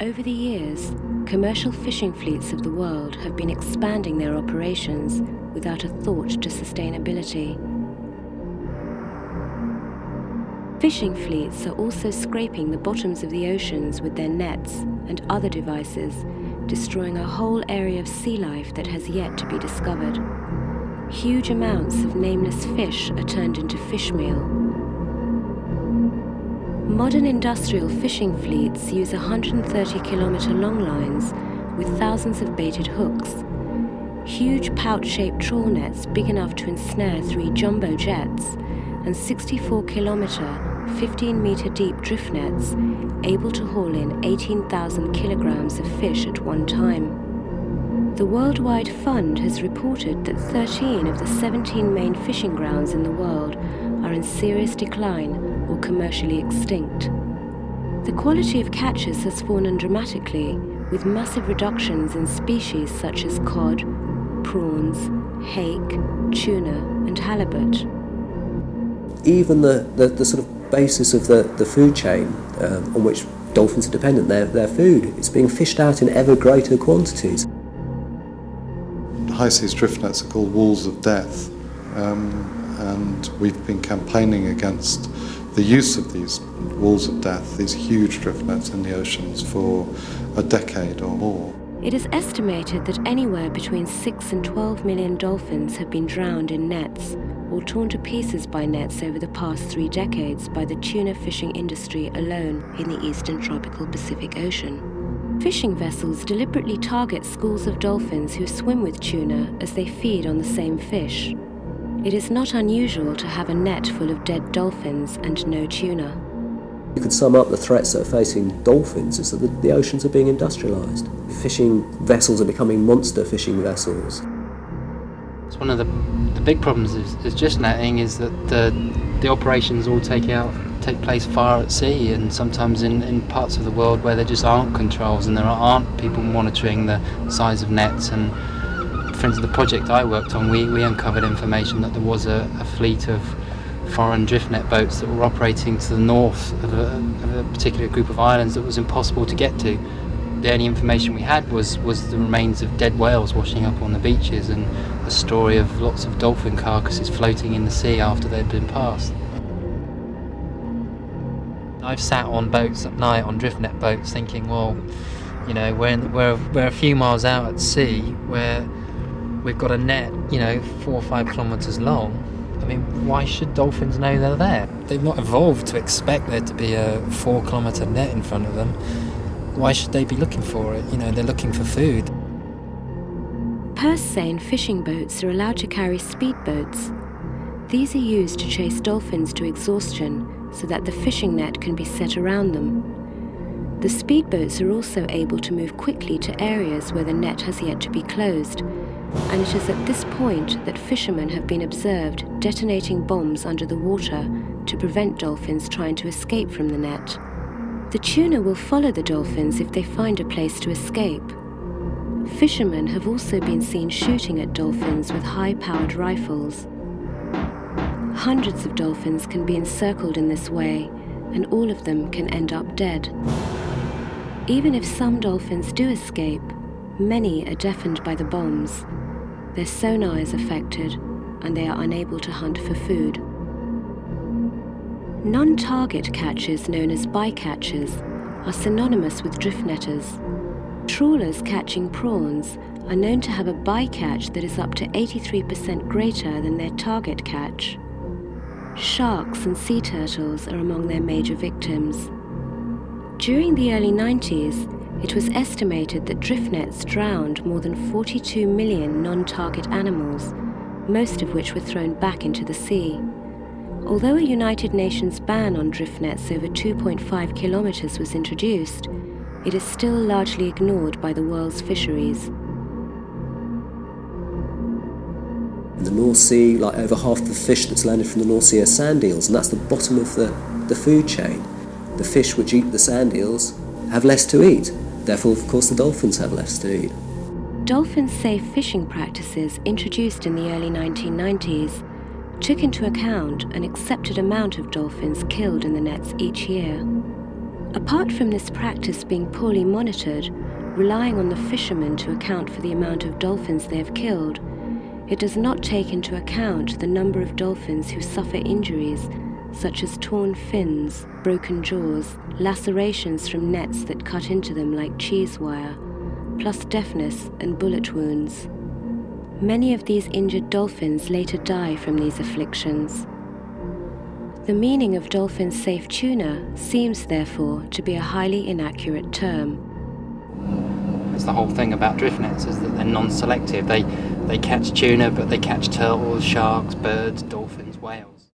Over the years, commercial fishing fleets of the world have been expanding their operations without a thought to sustainability. Fishing fleets are also scraping the bottoms of the oceans with their nets and other devices, destroying a whole area of sea life that has yet to be discovered. Huge amounts of nameless fish are turned into fish meal. Modern industrial fishing fleets use 130-kilometer long lines with thousands of baited hooks. Huge pouch-shaped trawl nets big enough to ensnare 3 jumbo jets, and 64-kilometer, 15-meter deep drift nets able to haul in 18,000 kilograms of fish at one time. The Worldwide Fund has reported that 13 of the 17 main fishing grounds in the world are in serious decline or commercially extinct. The quality of catches has fallen dramatically, with massive reductions in species such as cod, prawns, hake, tuna, and halibut. Even the sort of basis of the food chain on which dolphins are dependent, their food, is being fished out in ever greater quantities. High seas drift nets are called walls of death, and we've been campaigning against the use of these walls of death, these huge drift nets in the oceans, for a decade or more. It is estimated that anywhere between 6 and 12 million dolphins have been drowned in nets or torn to pieces by nets over the past 3 decades by the tuna fishing industry alone in the eastern tropical Pacific Ocean. Fishing vessels deliberately target schools of dolphins who swim with tuna as they feed on the same fish. It is not unusual to have a net full of dead dolphins and no tuna. You could sum up the threats that are facing dolphins is that the oceans are being industrialised. Fishing vessels are becoming monster fishing vessels. It's one of the big problems is just netting is that the operations all take place far at sea, and sometimes in parts of the world where there just aren't controls and there aren't people monitoring the size of nets. And for instance, the project I worked on, we uncovered information that there was a fleet of foreign drift net boats that were operating to the north of a particular group of islands that was impossible to get to. The only information we had was the remains of dead whales washing up on the beaches and the story of lots of dolphin carcasses floating in the sea after they'd been passed. I've sat on boats at night, on drift net boats, thinking, well, you know, we're a few miles out at sea where we've got a net, 4 or 5 kilometres long. I mean, why should dolphins know they're there? They've not evolved to expect there to be a 4-kilometre net in front of them. Why should they be looking for it? They're looking for food. Purse seine fishing boats are allowed to carry speedboats. These are used to chase dolphins to exhaustion so that the fishing net can be set around them. The speedboats are also able to move quickly to areas where the net has yet to be closed, and it is at this point that fishermen have been observed detonating bombs under the water to prevent dolphins trying to escape from the net. The tuna will follow the dolphins if they find a place to escape. Fishermen have also been seen shooting at dolphins with high-powered rifles. Hundreds of dolphins can be encircled in this way, and all of them can end up dead. Even if some dolphins do escape, many are deafened by the bombs. Their sonar is affected, and they are unable to hunt for food. Non-target catches, known as bycatchers, are synonymous with drift netters. Trawlers catching prawns are known to have a bycatch that is up to 83% greater than their target catch. Sharks and sea turtles are among their major victims. During the early 90s, it was estimated that drift nets drowned more than 42 million non-target animals, most of which were thrown back into the sea. Although a United Nations ban on drift nets over 2.5 kilometers was introduced, it is still largely ignored by the world's fisheries. In the North Sea, over half the fish that's landed from the North Sea are sand eels, and that's the bottom of the food chain. The fish which eat the sand eels have less to eat. Therefore, of course, the dolphins have less to eat. Dolphin-safe fishing practices introduced in the early 1990s took into account an accepted amount of dolphins killed in the nets each year. Apart from this practice being poorly monitored, relying on the fishermen to account for the amount of dolphins they have killed, it does not take into account the number of dolphins who suffer injuries such as torn fins, broken jaws, lacerations from nets that cut into them like cheese wire, plus deafness and bullet wounds. Many of these injured dolphins later die from these afflictions. The meaning of dolphin-safe tuna seems therefore to be a highly inaccurate term. That's the whole thing about drift nets, is that they're non-selective. They catch tuna, but they catch turtles, sharks, birds, dolphins, whales.